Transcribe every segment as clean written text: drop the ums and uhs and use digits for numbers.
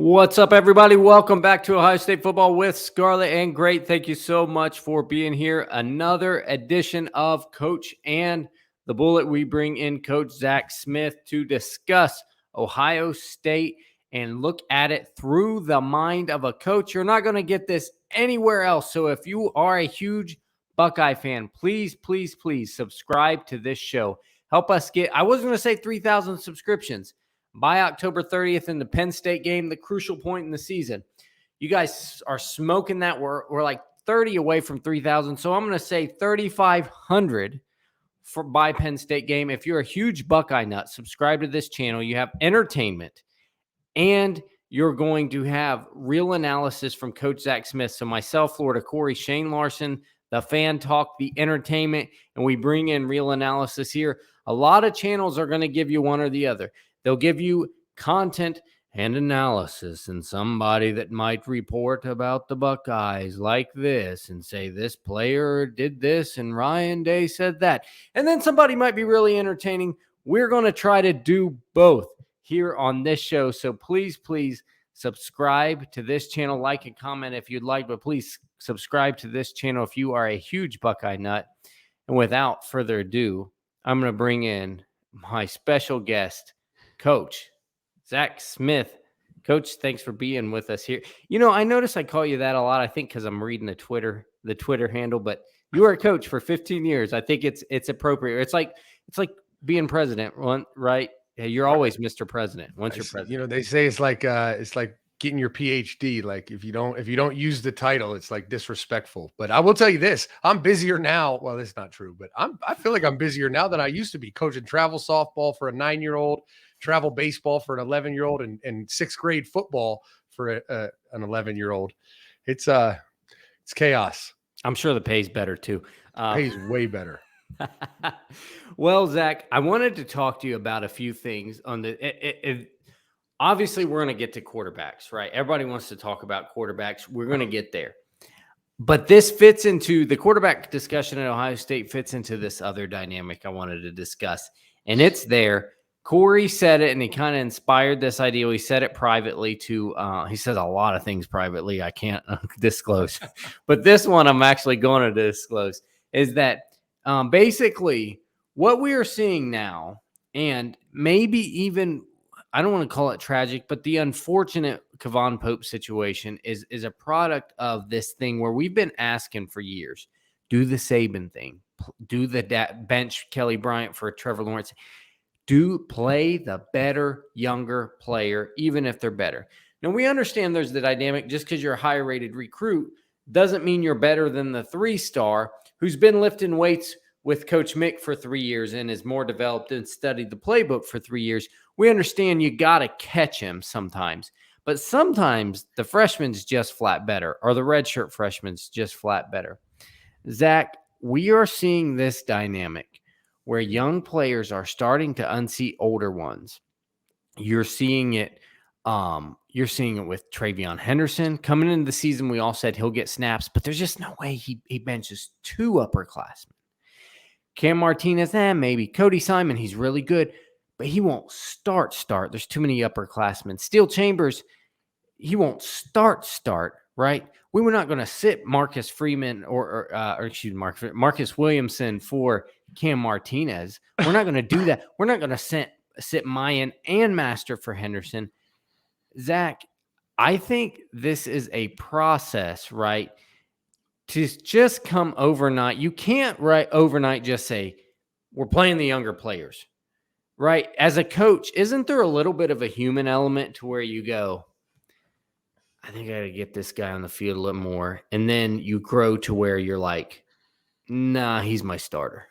What's up, everybody? Welcome back to Ohio State Football with Scarlet N Great. Thank you so much for being here. Another edition of Coach and the Bullet. We bring in Coach Zach Smith to discuss Ohio State and look at it through the mind of a coach. You're not going to get this anywhere else. So if you are a huge Buckeye fan, please subscribe to this show. Help us get, I was going to say 3,000 subscriptions by October 30th in the Penn State game, the crucial point in the season. You guys are smoking that. We're like 30 away from 3,000. So I'm going to say 3,500 for by Penn State game. If you're a huge Buckeye nut, subscribe to this channel. You have entertainment and you're going to have real analysis from Coach Zach Smith. So myself, Florida Corey, Shane Larson, the fan talk, the entertainment, and we bring in real analysis here. A lot of channels are going to give you one or the other. They'll give you content and analysis and somebody that might report about the Buckeyes like this and say this player did this and Ryan Day said that. And then somebody might be really entertaining. We're going to try to do both here on this show. So please subscribe to this channel, like and comment if you'd like, but please subscribe to this channel if you are a huge Buckeye nut. And without further ado, I'm going to bring in my special guest, Coach Zach Smith. Coach, thanks for being with us here. You know, I notice I call you that a lot, I think because I'm reading the Twitter handle, but you were a coach for 15 years. I think it's appropriate. It's like being president, right? You're always Mr. President once you're president. You know, they say it's like getting your PhD. Like if you don't use the title, it's like disrespectful. But I will tell you this, I'm busier now. Well, that's not true, but I feel like I'm busier now than I used to be, coaching travel softball for a 9-year-old, travel baseball for an 11-year-old, and sixth grade football for an 11-year-old. It's chaos. I'm sure the pay's better too. Pays way better. Well, Zach, I wanted to talk to you about a few things on the obviously, we're going to get to quarterbacks, right? Everybody wants to talk about quarterbacks. We're going to get there. But this fits into the quarterback discussion at Ohio State, fits into this other dynamic I wanted to discuss. And it's there. Corey said it, and he kind of inspired this idea. He said it privately to, he says a lot of things privately I can't disclose. But this one I'm actually going to disclose, is that basically what we are seeing now, and maybe even, I don't want to call it tragic, but the unfortunate Kevon Pope situation is a product of this thing where we've been asking for years, do the Saban thing, do the bench Kelly Bryant for Trevor Lawrence, do play the better, younger player, even if they're better. Now, we understand there's the dynamic. Just because you're a higher rated recruit doesn't mean you're better than the 3-star who's been lifting weights with Coach Mick for 3 years and is more developed and studied the playbook for 3 years. We understand you got to catch him sometimes. But sometimes the freshman's just flat better, or the redshirt freshman's just flat better. Zach, we are seeing this dynamic where young players are starting to unseat older ones. You're seeing it. You're seeing it with Travion Henderson coming into the season. We all said he'll get snaps, but there's just no way he benches 2 upperclassmen. Cam Martinez, maybe. Cody Simon, he's really good, but he won't start. There's too many upperclassmen. Steel Chambers, he won't start, right? We were not going to sit Marcus Freeman or Marcus Williamson for Cam Martinez. We're not going to do that. We're not going to sit Mayan and Master for Henderson. Zach, I think this is a process, right? To just come overnight. You can't, right, overnight just say, we're playing the younger players, right? As a coach, isn't there a little bit of a human element to where you go, I think I got to get this guy on the field a little more. And then you grow to where you're like, nah, he's my starter.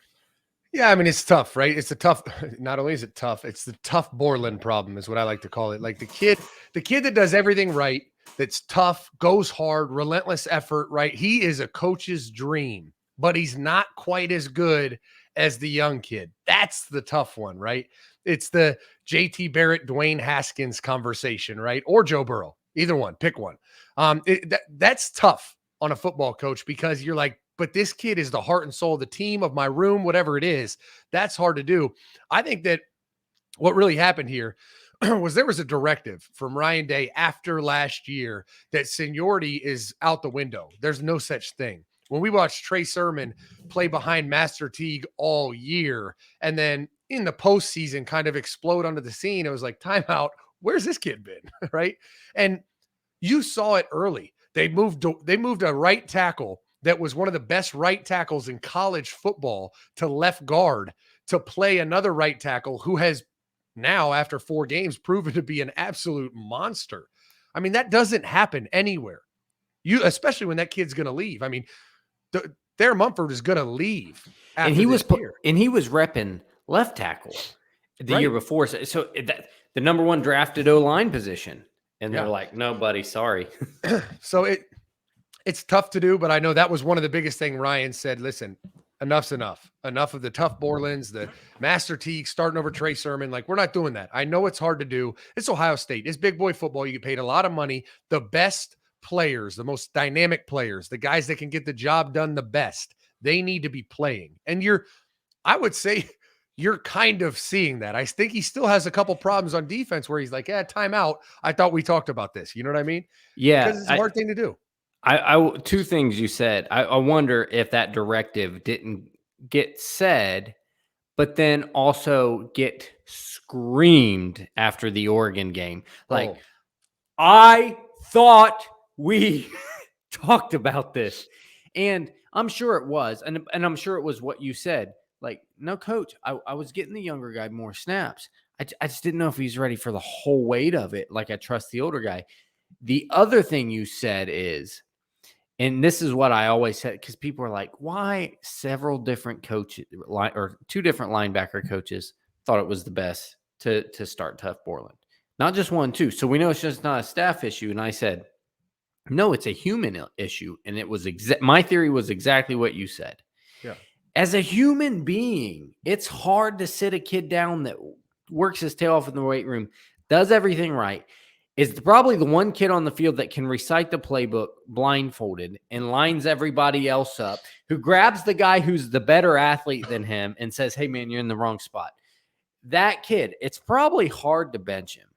Yeah, I mean, it's tough, right? It's a tough, not only is it tough, it's the tough Borland problem is what I like to call it. Like the kid that does everything right, that's tough, goes hard, relentless effort, right? He is a coach's dream, but he's not quite as good as the young kid. That's the tough one, right? It's the JT Barrett, Dwayne Haskins conversation, right? Or Joe Burrow, either one, pick one. That's tough on a football coach because you're like, but this kid is the heart and soul of the team, of my room, whatever it is. That's hard to do. I think that what really happened here was there was a directive from Ryan Day after last year that seniority is out the window. There's no such thing. When we watched Trey Sermon play behind Master Teague all year, and then in the postseason kind of explode onto the scene, it was like, timeout. Where's this kid been? Right. And you saw it early. They moved a right tackle that was one of the best right tackles in college football to left guard to play another right tackle who has now, after 4 games, proven to be an absolute monster. I mean, that doesn't happen anywhere. Especially when that kid's going to leave. I mean, Thayer Mumford is going to leave after this year. And he was repping left tackle the year before. So the number 1 drafted O-line position. And they're like, no, buddy, sorry. So it's tough to do, but I know that was one of the biggest things Ryan said. Listen, enough's enough. Enough of the tough Borlands, the Master Teague starting over Trey Sermon. Like, we're not doing that. I know it's hard to do. It's Ohio State. It's big boy football. You get paid a lot of money. The best players, the most dynamic players, the guys that can get the job done the best, they need to be playing. And I would say you're kind of seeing that. I think he still has a couple problems on defense where he's like, timeout. I thought we talked about this. You know what I mean? Yeah. Because it's a hard thing to do. I 2 things you said. I wonder if that directive didn't get said, but then also get screamed after the Oregon game. Like, I thought we talked about this. And I'm sure it was. And I'm sure it was what you said. Like, no, coach, I was getting the younger guy more snaps. I just didn't know if he's ready for the whole weight of it. Like, I trust the older guy. The other thing you said is, and this is what I always said, because people are like, why several different coaches or 2 different linebacker coaches thought it was the best to start Tough Borland? Not just 1, 2. So we know it's just not a staff issue. And I said, no, it's a human issue. And it was my theory was exactly what you said. Yeah. As a human being, it's hard to sit a kid down that works his tail off in the weight room, does everything right, is probably the one kid on the field that can recite the playbook blindfolded and lines everybody else up, who grabs the guy who's the better athlete than him and says, hey, man, you're in the wrong spot. That kid, it's probably hard to bench him.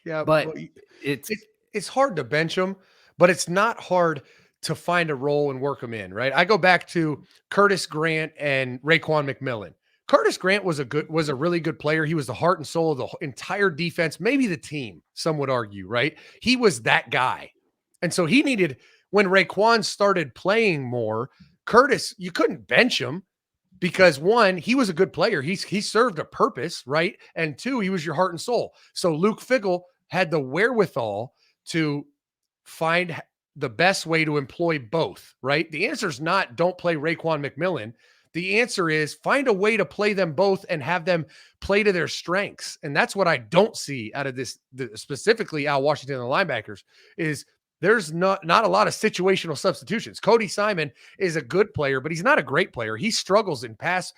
Yeah, but it's hard to bench him, but it's not hard to find a role and work them in, right? I go back to Curtis Grant and Raekwon McMillan. Curtis Grant was a really good player. He was the heart and soul of the entire defense, maybe the team, some would argue, right? He was that guy. And so he needed, when Raekwon started playing more, Curtis, you couldn't bench him because 1, he was a good player. He served a purpose, right? And 2, he was your heart and soul. So Luke Fickell had the wherewithal to find the best way to employ both, right? The answer is not don't play Raekwon McMillan. The answer is find a way to play them both and have them play to their strengths. And that's what I don't see out of this, specifically Al Washington and the linebackers, is there's not a lot of situational substitutions. Cody Simon is a good player, but he's not a great player. He struggles in pass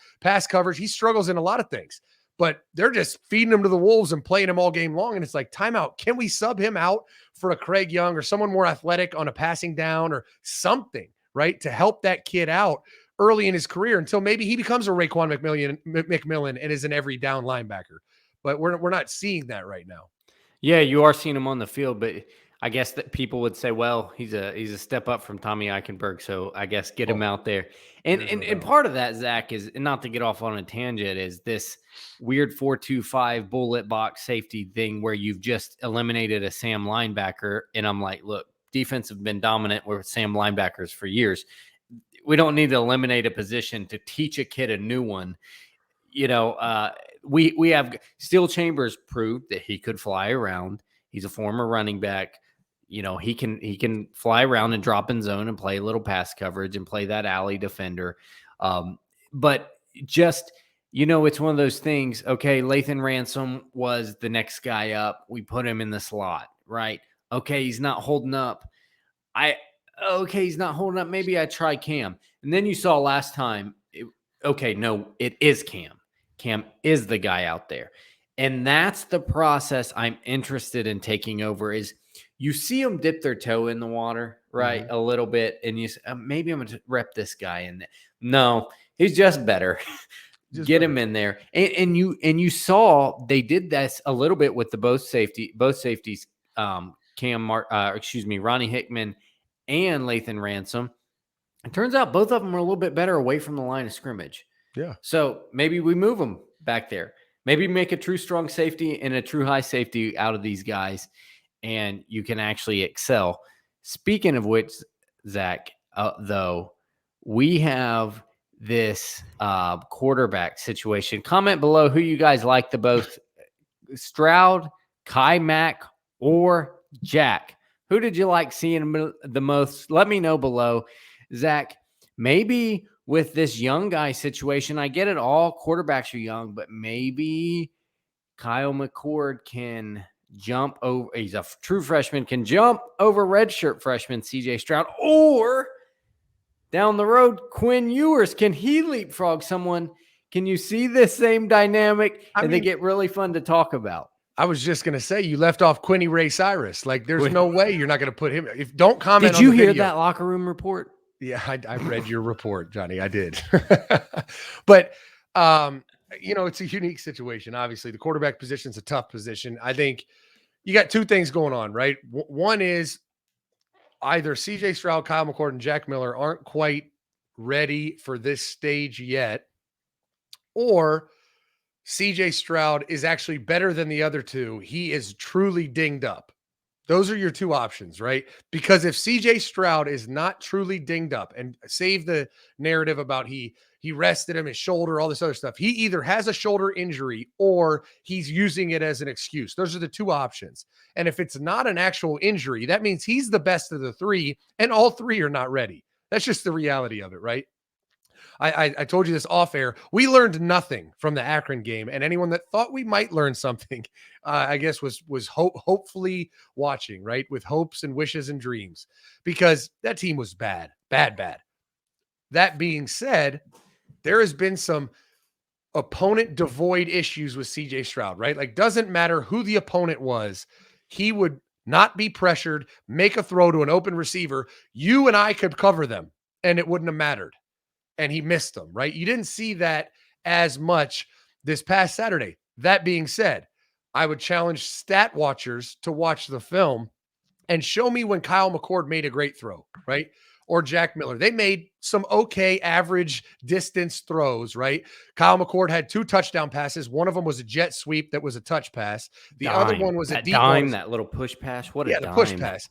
coverage. He struggles in a lot of things, but they're just feeding him to the wolves and playing him all game long. And it's like, timeout. Can we sub him out for a Craig Young or someone more athletic on a passing down or something, right, to help that kid out early in his career until maybe he becomes a Raekwon McMillan and is an every down linebacker. But we're not seeing that right now. Yeah, you are seeing him on the field, but I guess that people would say, well, he's a step up from Tommy Eichenberg, so I guess get him out there. And part of that, Zach, is, not to get off on a tangent, is this weird 4-2-5 bullet box safety thing where you've just eliminated a Sam linebacker. And I'm like, look, defense have been dominant with Sam linebackers for years. We don't need to eliminate a position to teach a kid a new one. You know, we have Steel Chambers proved that he could fly around. He's a former running back. You know, he can fly around and drop in zone and play a little pass coverage and play that alley defender. But just, you know, it's one of those things. Okay, Lathan Ransom was the next guy up. We put him in the slot, right? Okay, he's not holding up. He's not holding up. Maybe I try Cam. And then you saw last time, it is Cam. Cam is the guy out there. And that's the process I'm interested in taking over is you see them dip their toe in the water, right? Mm-hmm. A little bit. And you say, maybe I'm going to rep this guy in there. No, he's just better. Get him in there. And you saw they did this a little bit with the both safeties, Ronnie Hickman and Lathan Ransom. It turns out both of them are a little bit better away from the line of scrimmage. Yeah. So maybe we move them back there. Maybe make a true strong safety and a true high safety out of these guys, and you can actually excel. Speaking of which, Zach, though, we have this quarterback situation. Comment below who you guys like the both, Stroud, Kai Mack, or Jack. Who did you like seeing the most? Let me know below. Zach, maybe with this young guy situation, I get it all. Quarterbacks are young, but maybe Kyle McCord can jump over. He's a true freshman, can jump over redshirt freshman CJ Stroud, or down the road, Quinn Ewers. Can he leapfrog someone? Can you see this same dynamic? They get really fun to talk about. I was just going to say, you left off Quinny Ray Cyrus. Like, there's no way you're not going to put him. Don't comment. Did you hear that locker room report? Yeah, I read your report, Johnny. I did. But, it's a unique situation. Obviously, the quarterback position is a tough position. I think you got two things going on, right? One is either CJ Stroud, Kyle McCord, and Jack Miller aren't quite ready for this stage yet, or CJ Stroud is actually better than the other two. He is truly dinged up. Those are your two options, right? Because if CJ Stroud is not truly dinged up, and save the narrative about he rested him, his shoulder, all this other stuff, he either has a shoulder injury or he's using it as an excuse. Those are the two options. And if it's not an actual injury, that means he's the best of the three, and all three are not ready. That's just the reality of it, right? I told you this off air. We learned nothing from the Akron game, and anyone that thought we might learn something, I guess was hopefully watching, right, with hopes and wishes and dreams, because that team was bad. That being said, there has been some opponent devoid issues with CJ Stroud, right? Like, doesn't matter who the opponent was, he would not be pressured, make a throw to an open receiver. You and I could cover them, and it wouldn't have mattered. And he missed them, right? You didn't see that as much this past Saturday. That being said, I would challenge stat watchers to watch the film and show me when Kyle McCord made a great throw, right? Or Jack Miller. They made some okay average distance throws, right? Kyle McCord had 2 touchdown passes. One of them was a jet sweep that was a touch pass. The other one was a deep dime, that little push pass. What a dime. The push pass.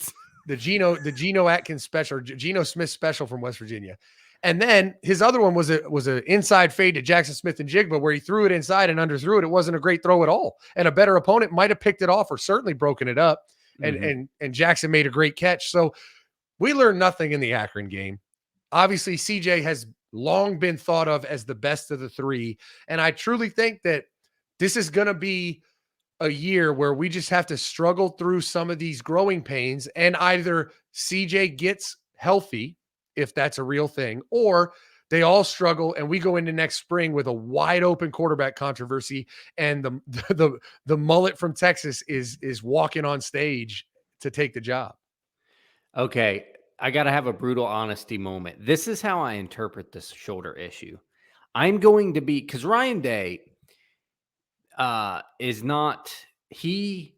The Geno Atkins special, Geno Smith special from West Virginia. And then his other one was an inside fade to Jackson Smith and Jigba, where he threw it inside and underthrew it. It wasn't a great throw at all. And a better opponent might have picked it off or certainly broken it up. And Jackson made a great catch. So we learned nothing in the Akron game. Obviously, CJ has long been thought of as the best of the three. And I truly think that this is going to be a year where we just have to struggle through some of these growing pains, and either CJ gets healthy, if that's a real thing, or they all struggle and we go into next spring with a wide open quarterback controversy, and the mullet from Texas is walking on stage to take the job. Okay, I got to have a brutal honesty moment. This is how I interpret this shoulder issue. I'm going to be, because Ryan Day he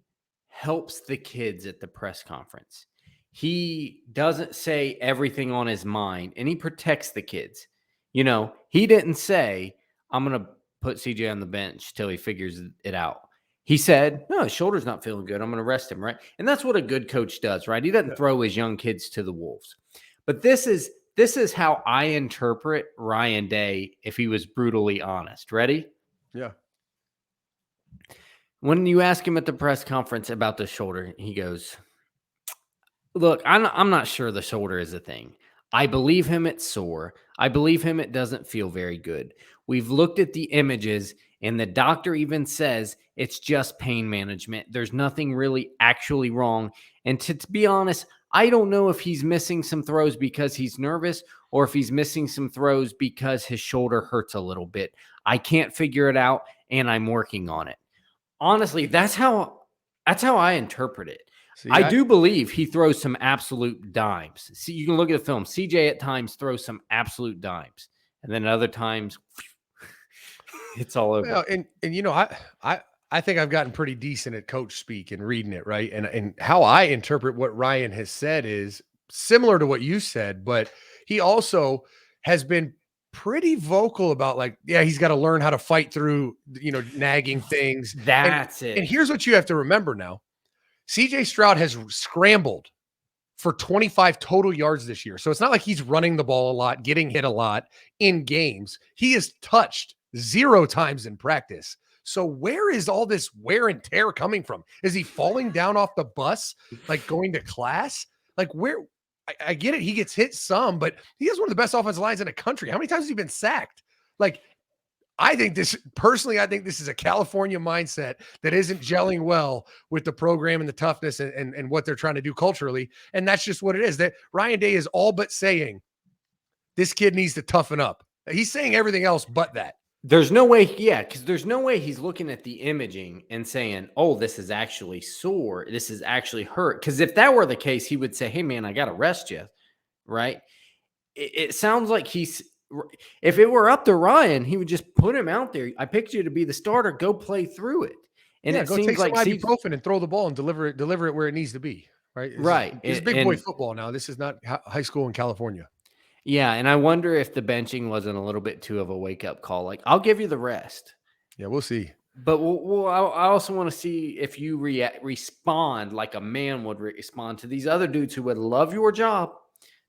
helps the kids at the press conference. He doesn't say everything on his mind, and he protects the kids. He didn't say, I'm going to put CJ on the bench till he figures it out. He said, no, his shoulder's not feeling good. I'm going to rest him, right? And that's what a good coach does, right? He doesn't throw his young kids to the wolves. But this is how I interpret Ryan Day if he was brutally honest. Ready? Yeah. When you ask him at the press conference about the shoulder, he goes, look, I'm not sure the shoulder is a thing. I believe him it's sore. I believe him it doesn't feel very good. We've looked at the images, and the doctor even says it's just pain management. There's nothing really actually wrong. And to be honest, I don't know if he's missing some throws because he's nervous or if he's missing some throws because his shoulder hurts a little bit. I can't figure it out, and I'm working on it. Honestly, that's how I interpret it. See, I do believe he throws some absolute dimes. See, you can look at the film. CJ at times throws some absolute dimes, and then at other times, It's all over. Well, and you know, I think I've gotten pretty decent at coach speak and reading it, right? And how I interpret what Ryan has said is similar to what you said, but he also has been pretty vocal about like, yeah, he's got to learn how to fight through, nagging things. That's And it. here's what you have to remember now. CJ Stroud has scrambled for 25 total yards this year. So it's not like he's running the ball a lot, getting hit a lot in games. He is touched 0 times in practice. So where is all this wear and tear coming from? Is he falling down off the bus, like going to class? Like where? I get it. He gets hit some, but he has one of the best offensive lines in the country. How many times has he been sacked? Like, I think this is a California mindset that isn't gelling well with the program and the toughness and what they're trying to do culturally. And that's just what it is. That Ryan Day is all but saying this kid needs to toughen up. He's saying everything else but that. There's no way, because there's no way he's looking at the imaging and saying, oh, this is actually sore. This is actually hurt. Because if that were the case, he would say, hey, man, I got to rest you, right? It sounds like if it were up to Ryan, he would just put him out there. I picked you to be the starter. Go play through it. And it go seems take like some ibuprofen and throw the ball and deliver it where it needs to be, right? Right. It's big boy football now. This is not high school in California. Yeah, and I wonder if the benching wasn't a little bit too of a wake-up call. Like, I'll give you the rest. Yeah, we'll see. But I also want to see if you respond like a man would respond to these other dudes who would love your job.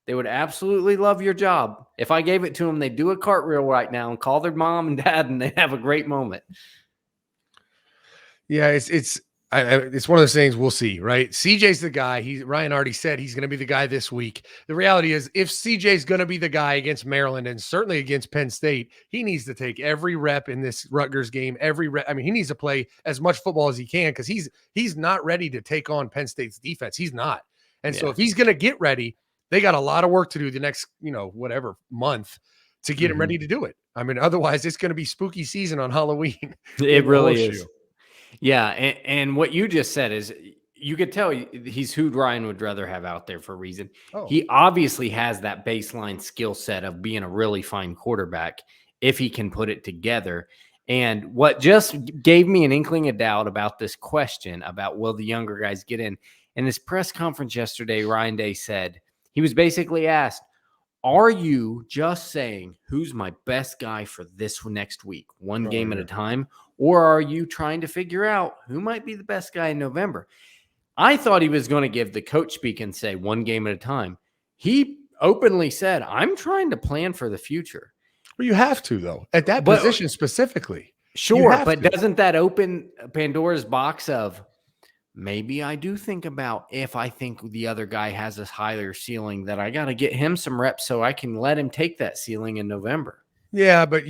They would absolutely love your job. If I gave it to them, they'd do a cartwheel right now and call their mom and dad, and they'd have a great moment. Yeah, it's one of those things we'll see, right? CJ's the guy. Ryan already said he's going to be the guy this week. The reality is if CJ's going to be the guy against Maryland and certainly against Penn State, he needs to take every rep in this Rutgers game, he needs to play as much football as he can because he's not ready to take on Penn State's defense. He's not. And so if he's going to get ready, they got a lot of work to do the next, whatever month to get him ready to do it. I mean, otherwise it's going to be spooky season on Halloween. It really is. Yeah, and what you just said is you could tell he's who Ryan would rather have out there for a reason. Oh. He obviously has that baseline skill set of being a really fine quarterback if he can put it together. And what just gave me an inkling of doubt about this question about will the younger guys get in his press conference yesterday, Ryan Day said, he was basically asked, are you just saying who's my best guy for this next week, one game at a time? Or are you trying to figure out who might be the best guy in November? I thought he was going to give the coach speak and say one game at a time. He openly said, I'm trying to plan for the future. Well, you have to, though, at that position specifically. Sure, but doesn't that open Pandora's box of maybe I do think about if I think the other guy has a higher ceiling that I got to get him some reps so I can let him take that ceiling in November. Yeah, but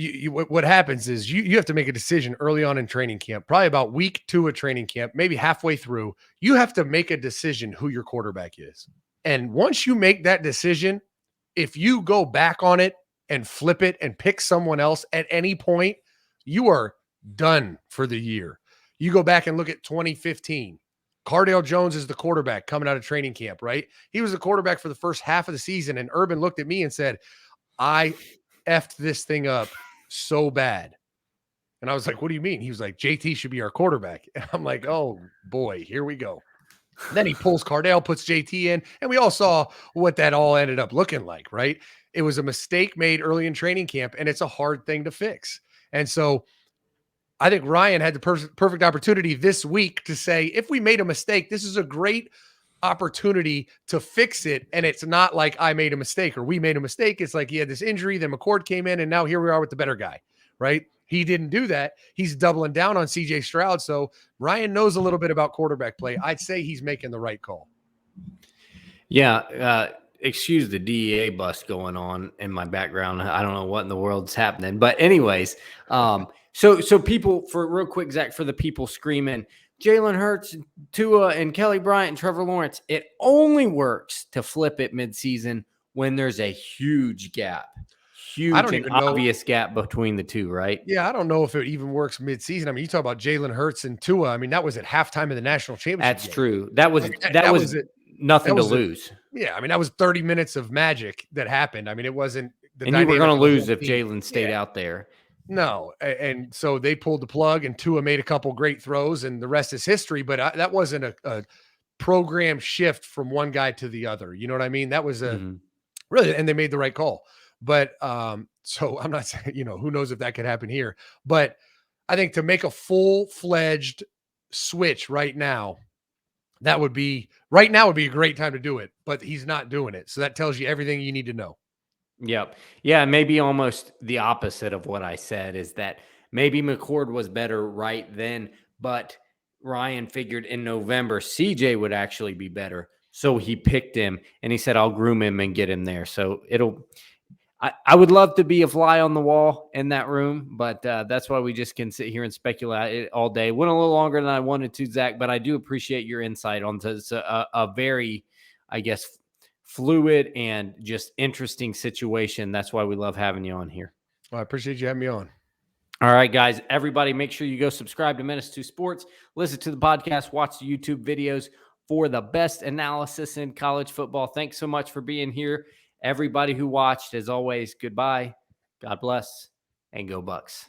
what happens is you have to make a decision early on in training camp, probably about week 2 of training camp, maybe halfway through. You have to make a decision who your quarterback is. And once you make that decision, if you go back on it and flip it and pick someone else at any point, you are done for the year. You go back and look at 2015. Cardale Jones is the quarterback coming out of training camp, right? He was the quarterback for the first half of the season, and Urban looked at me and said, I effed this thing up so bad. And I was like, what do you mean? He was like, JT should be our quarterback. And I'm like, oh boy, here we go. Then he pulls Cardale, puts JT in, and we all saw what that all ended up looking like, right? It was a mistake made early in training camp, and it's a hard thing to fix. And so I think Ryan had the perfect opportunity this week to say, if we made a mistake, this is a great opportunity to fix it. And it's not like I made a mistake or we made a mistake. It's like he had this injury, then McCord came in, and now here we are with the better guy, right? He didn't do that. He's doubling down on CJ Stroud. So Ryan knows a little bit about quarterback play. I'd say he's making the right call. Yeah. Excuse the DEA bus going on in my background. I don't know what in the world's happening, but anyways, so people, for real quick, Zach, for the people screaming, Jalen Hurts, Tua, and Kelly Bryant and Trevor Lawrence, it only works to flip it midseason when there's a huge gap. Huge and obvious gap between the two, right? Yeah, I don't know if it even works midseason. I mean, you talk about Jalen Hurts and Tua. I mean, that was at halftime of the national championship. That's true. That was nothing to lose. Yeah, I mean, that was 30 minutes of magic that happened. I mean, it wasn't. And you were going to lose if Jalen stayed out there. No, and so they pulled the plug, and Tua made a couple great throws, and the rest is history. But that wasn't a program shift from one guy to the other. You know what I mean? That was a really, and they made the right call. But so I'm not saying, who knows if that could happen here. But I think to make a full-fledged switch right now, would be a great time to do it. But he's not doing it, so that tells you everything you need to know. Yep. Yeah, maybe almost the opposite of what I said is that maybe McCord was better right then, but Ryan figured in November CJ would actually be better. So he picked him and he said, I'll groom him and get him there. So I would love to be a fly on the wall in that room, but that's why we just can sit here and speculate it all day. Went a little longer than I wanted to, Zach, but I do appreciate your insight on this, a very, I guess, fluid and just interesting situation. That's why we love having you on here. Well, I appreciate you having me on. All right, guys, everybody, make sure you go subscribe to Menace 2 Sports, listen to the podcast, watch the YouTube videos for the best analysis in college football. Thanks so much for being here. Everybody who watched, as always, goodbye, God bless, and go Bucks.